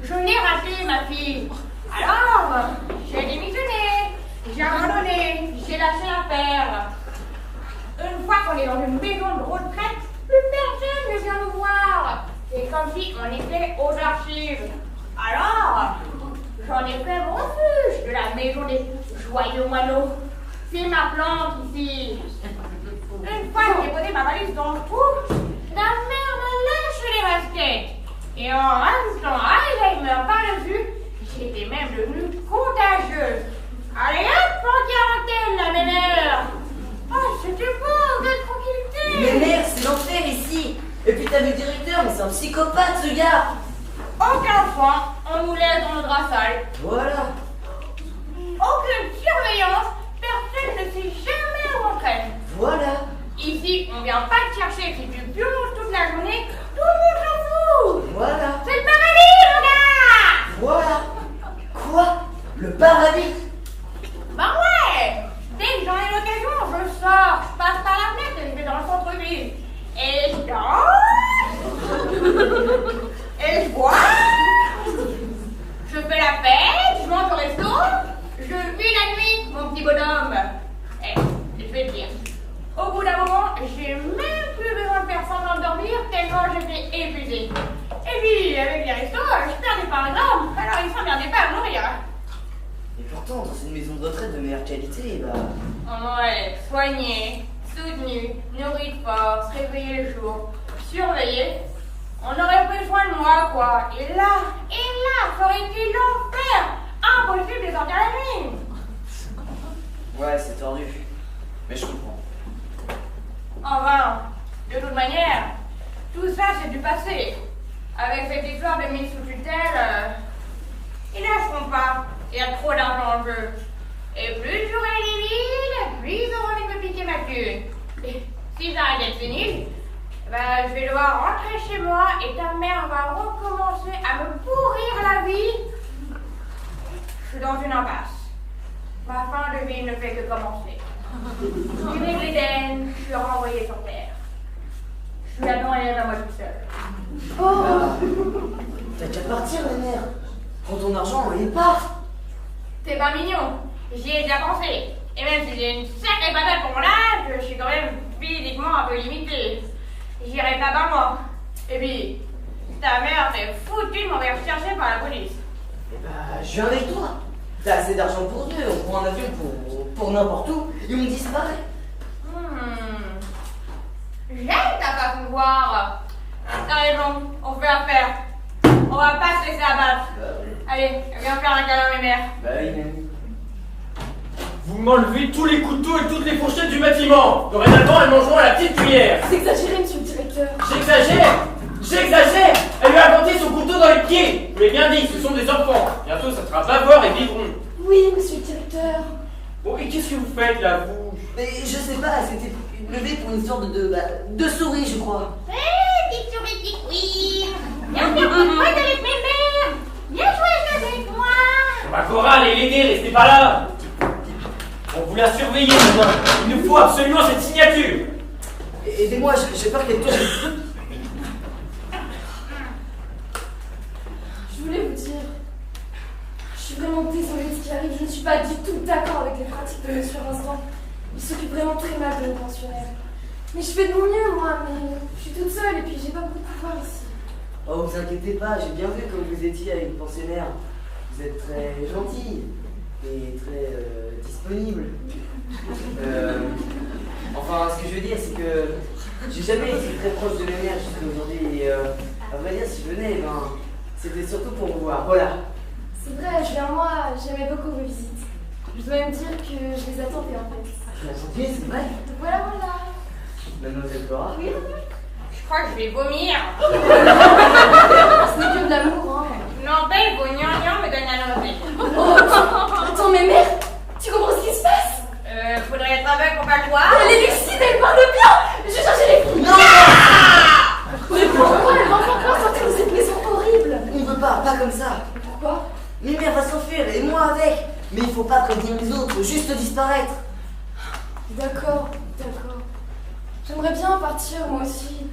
Je l'ai raté, ma fille. Alors, j'ai démissionné, j'ai abandonné, j'ai lâché l'affaire. Une fois qu'on est dans une maison de retraite, plus personne ne vient nous voir. C'est comme si on était aux archives. Alors, j'en ai fait mon refuge de la maison des joyeux moineaux. C'est ma plante ici. Une fois que j'ai posé ma valise dans le trou, la mère m'a lâché les baskets. Et en rajoutant Alzheimer par-dessus, j'étais même devenue contagieuse. Allez hop, en quarantaine, la mémère. Oh, c'était beau, quelle tranquillité. Mais mère, c'est l'enfer ici. Et puis t'as vu le directeur, mais c'est un psychopathe, ce gars. Aucun soin, on nous laisse dans le drap sale. Voilà. Aucune surveillance, personne ne sait jamais où on traîne. Voilà. Ici, on vient pas te chercher si tu pionces toute la journée, tout le monde s'en fout. Voilà. C'est le paradis, mon gars. Voilà. Quoi? Le paradis? Bah ouais. Dès que j'en ai l'occasion, je sors, je passe par la fenêtre et je vais dans le centre-ville. Et je danse. Et je bois. Je fais la fête, je mange au resto. Je vis la nuit, mon petit bonhomme. Eh, je vais te dire. Au bout d'un moment, j'ai même plus besoin de faire semblant de dormir tellement j'étais épuisée. Et puis, avec les restos, je perdais pas un gramme, alors ils s'emmerdaient pas à nourrir. Et pourtant, dans une maison de retraite de meilleure qualité, bah... Ouais, soigné, soutenu, nourri de force, réveillé le jour, surveillé. On aurait besoin de moi, quoi. Et là, ça aurait été l'enfer. Impossible de sortir la nuit. Ouais, c'est tordu. Mais je comprends. Enfin, de toute manière, tout ça c'est du passé. Avec cette histoire de mise sous tutelle, ils lâcheront pas. Il y a trop d'argent en jeu. Et plus j'aurai les villes, plus ils auront envie de me piquer ma thune. Et si j'arrête d'être sénile, bah, je vais devoir rentrer chez moi et ta mère va recommencer à me pourrir la vie. Je suis dans une impasse. Ma fin de vie ne fait que commencer. Je suis née l'Éden, je suis renvoyée sur Terre. Je suis Adam et Ève à moi toute seule. Oh. T'as qu'à partir, ma mère. Prends ton argent et pars. C'est pas mignon. J'y ai déjà pensé. Et même si j'ai une sacrée patate pour mon âge, je suis quand même physiquement un peu limitée. J'irai pas par moi. Et puis, ta mère s'est foutue de m'envoyer chercher par la police. Eh bah, je viens avec toi. T'as assez d'argent pour deux, on prend un avion pour n'importe où et on disparaît. J'aime ta façon de voir. T'as raison, on fait affaire. On va pas se laisser abattre. Allez, viens faire un câlin à mes mères. Bah oui, même. Vous m'enlevez tous les couteaux et toutes les fourchettes du bâtiment. Dorénavant, elles mangeront à la petite cuillère. Vous exagérez, monsieur le directeur. J'exagère. Elle lui a planté son couteau dans les pieds. Je vous l'ai bien dit, ce sont des enfants. Bientôt, ça sera bavard et vivront. Oui, monsieur le directeur. Bon, et qu'est-ce que vous faites là, vous? Mais je sais pas, c'était levé pour une sorte de souris, je crois. Petite souris qui cuit. Viens faire une boîte avec mes mères. Viens jouer avec moi. Ma chorale est l'aidée, restez pas là. On vous l'a surveillé maintenant. Il nous faut absolument cette signature. Aidez-moi, j'ai peur qu'elle tombe. Je voulais vous dire, je suis vraiment désolée de ce qui arrive. Je ne suis pas du tout d'accord avec les pratiques de monsieur Vincent. Il s'occupe vraiment très mal de nos pensionnaires. Mais je fais de mon mieux, moi, mais je suis toute seule et puis j'ai pas beaucoup de pouvoir ici. Oh, vous inquiétez pas, j'ai bien vu comme vous étiez avec une pensionnaire. Vous êtes très gentille. et très disponible. Enfin, ce que je veux dire, c'est que j'ai jamais été très proche de mes mères jusqu'à aujourd'hui. Et à vrai dire, si je venais, ben, c'était surtout pour vous voir. Voilà. C'est vrai, moi, j'aimais beaucoup vos visites. Je dois même dire que je les attendais en fait. Tu l'as senti, c'est vrai? Voilà. Mademoiselle Flora? Oui. Je crois que je vais vomir. Ce n'est que de l'amour, hein. Non, ben, vos gnangnans me donnent la nausée. Oh, attends, mais mère, tu comprends ce qui se passe? Faudrait être aveugle pour pas le voir. Elle est lucide, elle parle bien. Je cherchais les filles. Non! Mais pourquoi elle va encore sortir de cette maison horrible? On ne peut pas comme ça. Pourquoi? Mes mères va s'enfuir et moi avec. Mais il faut pas prévenir les autres, juste disparaître. D'accord. J'aimerais bien partir, moi aussi.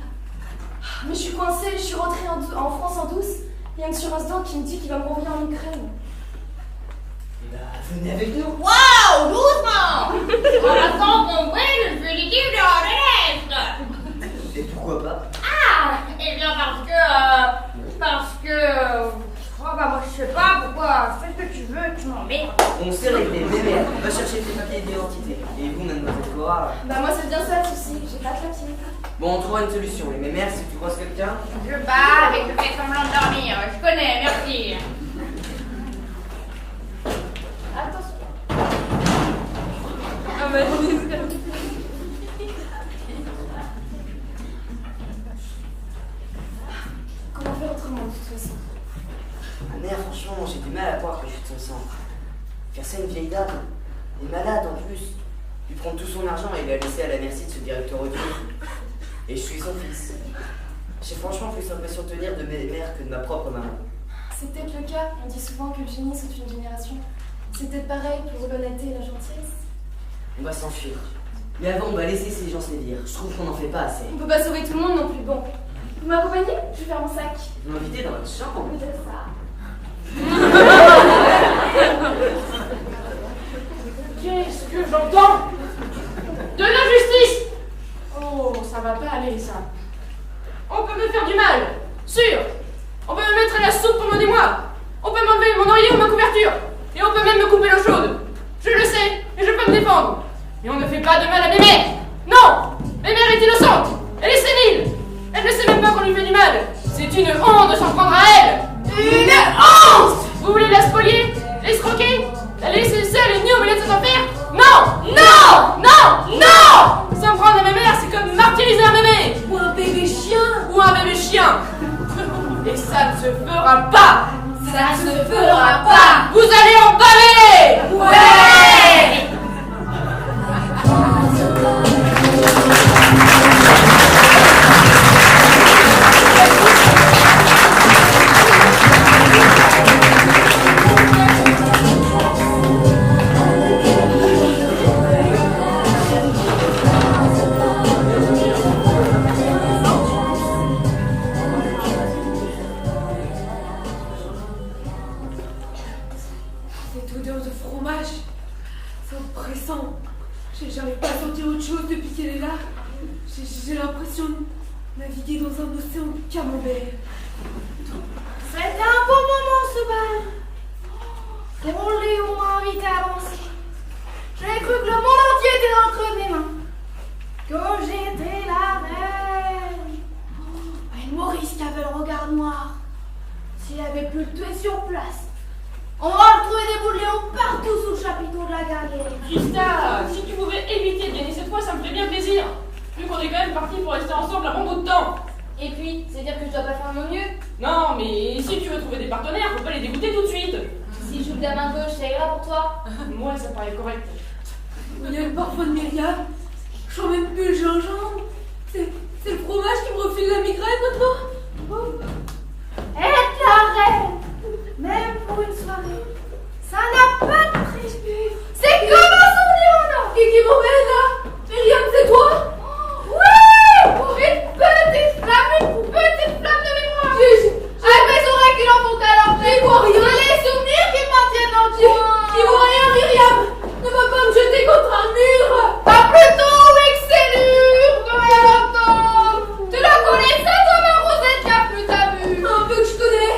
Mais je suis coincée, je suis rentrée en France en douce. Il y a un monsieur Rosdan qui me dit qu'il va me renvoyer en Ukraine. Bah, venez avec nous. Wow, doucement. On attend qu'on brûle le fugitif de l'Est. Et pourquoi pas? Ah, eh bien parce que, oh bah moi je sais pas pourquoi, fais ce que tu veux, tu m'emmerdes. On s'est réglé, mes mères. Va chercher tes papiers d'identité. Et vous, mademoiselle Flora? Bah moi c'est bien ça le souci, j'ai pas de papier. Bon, on trouvera une solution. Et mes mères, si tu croises quelqu'un? Je bats avec le fait semblant de dormir, je connais, merci. Attention. Ah bah, Comment faire autrement de toute façon? Ma mère, franchement, j'ai du mal à croire que je suis de son sang. Faire ça à une vieille dame, elle est malade en plus. Lui prendre tout son argent et la laisser à la merci de ce directeur audio. Et je suis son fils. J'ai franchement plus l'impression de tenir de mes mères que de ma propre maman. C'est peut-être le cas, on dit souvent que le génie saute une génération. C'est peut-être pareil pour l'honnêteté et la gentillesse. On va s'enfuir. Mais avant, on va laisser ces gens se les dire. Je trouve qu'on n'en fait pas assez. On peut pas sauver tout le monde non plus, bon. Vous m'accompagnez? Je vais faire mon sac. Vous m'invitez dans votre chambre. Peut-être ça. qu'est-ce que j'entends? De l'injustice! Oh, ça va pas aller, ça. On peut me faire du mal, sûr. On peut me mettre à la soupe pendant des mois. On peut m'enlever mon oreiller ou ma couverture. Et on peut même me couper l'eau chaude. Je le sais, et je peux me défendre. Et on ne fait pas de mal à mes mères. Non! Mes mères est innocente. Elle est sénile. Elle ne sait même pas qu'on lui fait du mal. C'est une honte de s'en prendre à elle. Une honte! Vous voulez la spolier? L'escroquer? La laisser seule et nue au milieu de cet enfer? Non! Non! Non! Non! S'en prendre à mes mères, c'est comme martyriser un bébé. Ou un bébé chien. Ou un bébé chien. Et ça ne se fera pas. Ça ne se fera pas. Vous allez en baver. Ouais! Cette odeur de fromage, c'est oppressant. J'arrive pas à sentir autre chose depuis qu'elle est là. J'ai l'impression de naviguer dans un océan de camembert. C'était un bon moment ce bal. Mon Léon m'a invité à avancer. J'avais cru que le monde entier était dans le creux de mes mains. Que j'étais la reine. Et Maurice qui avait le regard noir. S'il avait pu le tuer sur place. On va retrouver des bouts de Léon partout sous le chapiteau de la galère. Christa, si tu pouvais éviter de gagner cette fois, ça me ferait bien plaisir. Vu qu'on est quand même partis pour rester ensemble un bon bout de temps. Et puis, c'est dire que je dois pas faire mon mieux. Non, mais si tu veux trouver des partenaires, faut pas les dégoûter tout de suite. Si je joue de la main gauche, ça ira pour toi. Moi, ça paraît correct. Il y a le parfum de Myriam. Je sens même plus le gingembre. C'est le fromage qui me refile la migraine maintenant. Oh. Être la reine, même pour une soirée, ça n'a pas de prix. C'est comme un souvenir, Qui m'emmène là? Myriam, c'est toi? oui, une petite flamme de mémoire. J'ai mes oreilles qui n'en font qu'à l'enfer. J'y vois rien. Les souvenirs qui m'en tiennent en Dieu. J'y vois rien, Myriam. Ne va pas me jeter contre un mur. Pas plutôt excellure, de rien entendre. Tu la connais ça, toi, ma Rosette, qui a plus ta vue. Un peu que je connais.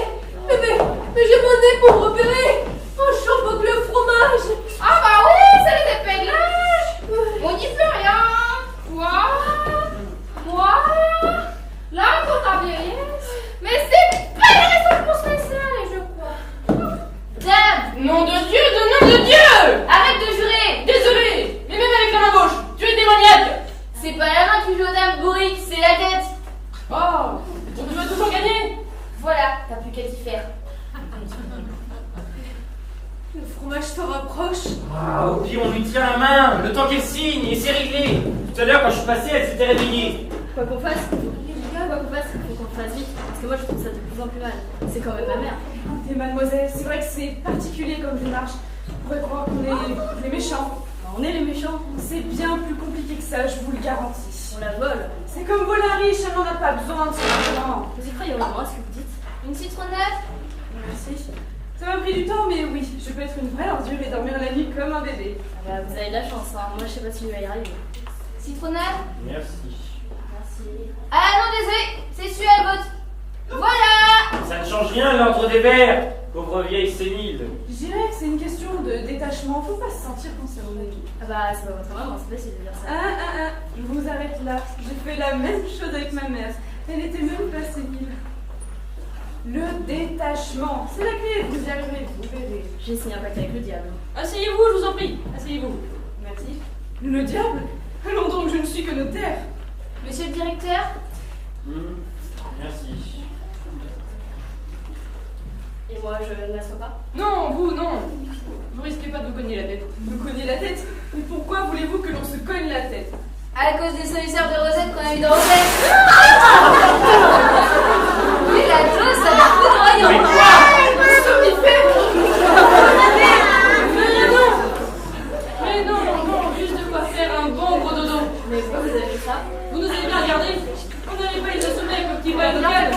Mais j'ai mon nez pour me repérer. Nom de Dieu, de nom de Dieu! Arrête de jurer! Désolé, mais même avec la main gauche, tu es démoniaque! C'est pas la main qui joue aux dames bourriques, c'est la tête! Oh, donc tu vas toujours gagner! Voilà, t'as plus qu'à t'y faire. Le fromage se rapproche. Ah, au pire, on lui tient la main, le temps qu'elle signe, et c'est réglé. Tout à l'heure, quand je suis passé, elle s'était réveillée. Quoi qu'on fasse, il faut qu'on fasse vite. Parce que moi, je trouve ça de plus en plus mal. C'est quand même ma mère. Et mademoiselle, c'est vrai que c'est particulier comme démarche. On pourrait croire qu'on est les méchants. On est les méchants. C'est bien plus compliqué que ça, je vous le garantis. On la vole. C'est comme voler un riche, elle n'en a pas besoin de son argent. Vous y croyez vraiment à ce que vous dites? Une citronnade? Merci. Ça m'a pris du temps, mais oui, je peux être une vraie ordure et dormir la nuit comme un bébé. Ah bah, vous avez de la chance, hein. Moi, je sais pas si je vais y arriver. Citronnade? Merci. Merci. Ah non, désolé, c'est celui à votre. Voilà! Ça ne change rien, l'ordre des vers. Pauvre vieille sénile. Je dirais que c'est une question de détachement, faut pas se sentir concerné. Ah bah, c'est pas votre maman, c'est facile de dire ça. Je vous arrête là. J'ai fait la même chose avec ma mère. Elle était même pas sénile. Le détachement, c'est la clé, vous y arriverez, vous verrez. J'ai signé un pacte avec le diable. Asseyez-vous, je vous en prie, asseyez-vous. Merci. Le diable? Allons donc, je ne suis que notaire. Monsieur le directeur? Merci. Et moi, je ne m'assois pas. Non, vous, non. Vous risquez pas de vous cogner la tête. Vous cognez la tête? Mais pourquoi voulez-vous que l'on se cogne la tête? À cause des sollicitaires de Rosette qu'on a eu dans Rosette. Mais la dose, ça va foudroyant. Mais non, juste de quoi faire un bon gros dodo. Mais pourquoi vous avez fait ça? Vous nous avez bien regardé. On n'allait pas les assommer avec le petit voile local.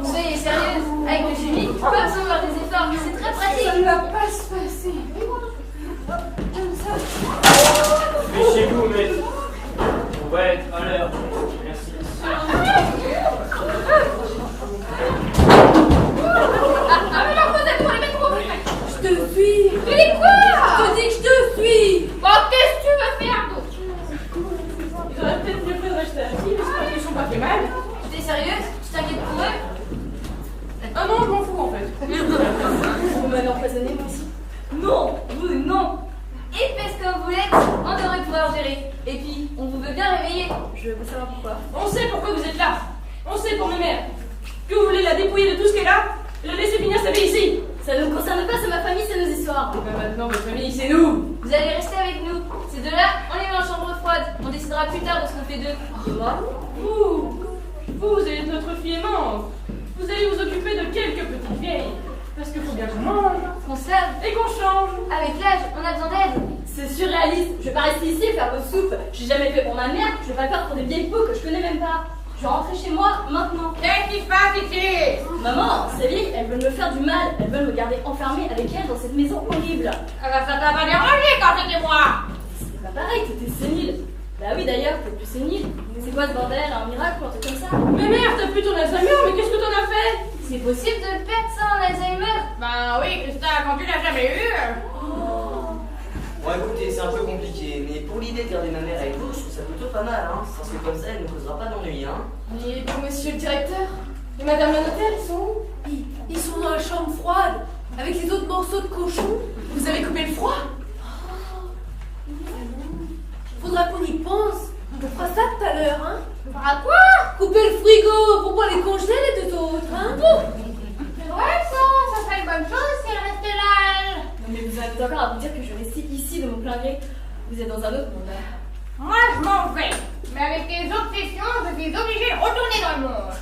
Soyez sérieuse, avec le chimie, pas besoin de faire des efforts, c'est très pratique. Ça ne va pas se passer. Comme ça. Mais chez vous, mais. On va être à l'heure. Merci. Ah mais non, Rosette, pour les mettre au Je te suis. Mais quoi? Je te dis que je te suis. Bon, qu'est-ce que tu veux faire d'autre? Ils auraient peut-être mieux fait de rester assis, j'espère qu'ils sont pas fait mal. T'es sérieuse? Tu t'inquiètes pour eux? Ah non, je m'en fous en fait. Vous m'avez empoisonné, moi aussi. Non, vous non. Épaisse comme vous l'êtes, on devrait pouvoir gérer. Et puis, on vous veut bien réveiller. Je veux savoir pourquoi. On sait pourquoi vous êtes là. On sait pour mes mères. Que vous voulez la dépouiller de tout ce qu'elle a et la laisser finir sa vie ici. Ça ne nous concerne pas, c'est ma famille, c'est nos histoires. Et ben maintenant, votre famille, c'est nous. Vous allez rester avec nous. Ces deux-là, on les met en chambre froide. On décidera plus tard de ce qu'on fait d'eux. Et moi? Vous allez être notre fille aimante. Vous allez vous occuper de quelques petites vieilles. Parce qu'il faut bien qu'on mange Qu'on serve. et qu'on change. Avec l'âge, on a besoin d'aide. C'est surréaliste. Je vais pas rester ici et faire vos soupes. J'ai jamais fait pour ma mère, je vais pas le faire pour des vieilles peaux que je connais même pas. Je vais rentrer chez moi maintenant. Qu'est-ce qui se passe ici? Maman, ces vieilles, elles veulent me faire du mal. Elles veulent me garder enfermée avec elles dans cette maison horrible. Ah bah ça t'a pas dérangé quand c'était moi. C'est pas pareil, t'étais sénile. Bah oui, d'ailleurs, t'es plus sénile. C'est quoi ce bordel? Un miracle ou un truc comme ça? Mais merde, t'as plus ton Alzheimer, mais qu'est-ce que t'en as fait? C'est possible de le perdre ça en Alzheimer? Ben oui, Christa, quand tu l'as jamais eu. Bon, écoutez, c'est un peu compliqué, mais pour l'idée de garder ma mère avec vous, je trouve ça plutôt pas mal, hein. Parce que comme ça, elle ne causera pas d'ennui, hein. Et pour monsieur le directeur? Et madame la notaire, ils sont où? Ils sont dans la chambre froide, avec les autres morceaux de cochon. Vous avez coupé le froid? Faudra qu'on y pense. On fera ça tout à l'heure, hein. À quoi? Couper le frigo pour pas les congeler les deux autres, hein. C'est vrai ça serait une bonne chose si elle restait là. Non mais vous êtes encore à vous dire que je reste ici de mon plein gré. Vous êtes dans un autre monde. Moi, je m'en vais. Mais avec tes obsessions, je suis obligée de retourner dans le monde.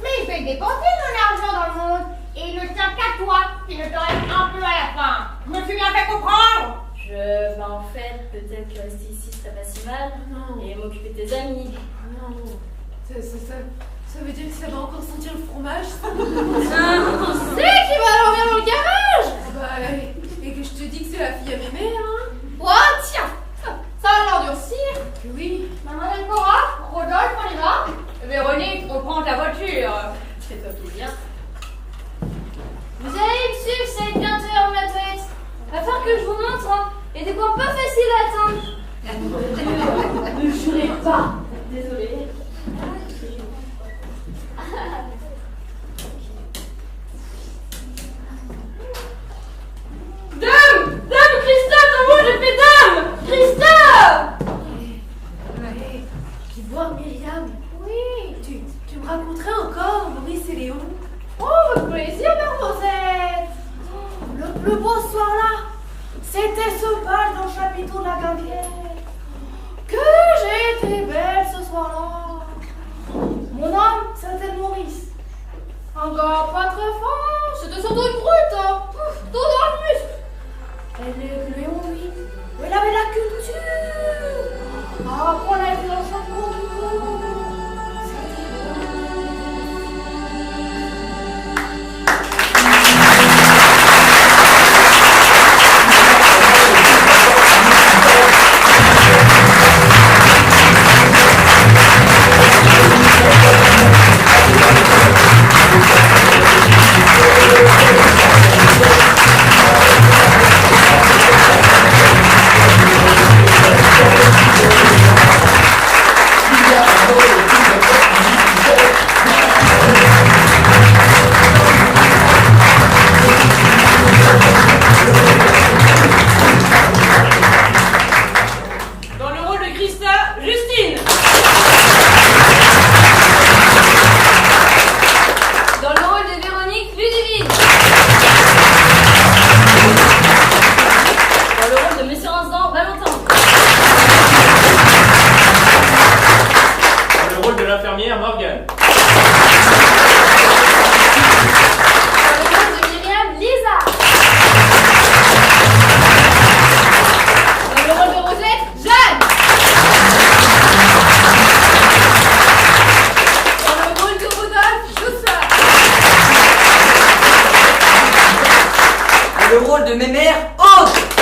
Mais il fait dépenser mon argent dans le monde. Et il ne tient qu'à toi, qui ne te reste un peu à la fin. Je me suis bien fait comprendre. Bah en fait, peut-être que rester ici serait pas si mal. Non. Et m'occuper de tes amis. Non. Ça veut dire que ça va encore sentir le fromage. C'est qui va dormir dans le garage? Bah, et que je te dis que c'est la fille à mes mères, hein. Oh tiens, ça va l'endurcir. Que oui. Mademoiselle Cora, Rodolphe, on y va? Véronique, reprends ta voiture. C'est toi qui viens. Vous allez me suivre, ça va être bientôt l'heure de la toilette. Afin que je vous montre, hein, il y a des coins pas faciles à atteindre. Ne jurez pas. Désolée. Deux C'était Sopal dans le chapiteau de la guinguette. Que j'ai été belle ce soir-là. Mon homme, c'était Maurice. Un gars pas très fort, c'était surtout une brute, hein. Tout dans le muscle. Elle est gluée en lui. Elle avait la culture. Ah, qu'on l'a vu dans le chapeau du coup. Dans le rôle de Christa, Justine. Dans le rôle de Véronique, Ludivine. Dans le rôle de Monsieur Ransdan, Valentin. Dans le rôle de l'infirmière, Morgane. Dans le rôle de Myriam, Lisa. Dans le rôle de Rosette, Jeanne. Dans le rôle de Rodolphe, Joshua. Et le rôle de mes mères, Aude.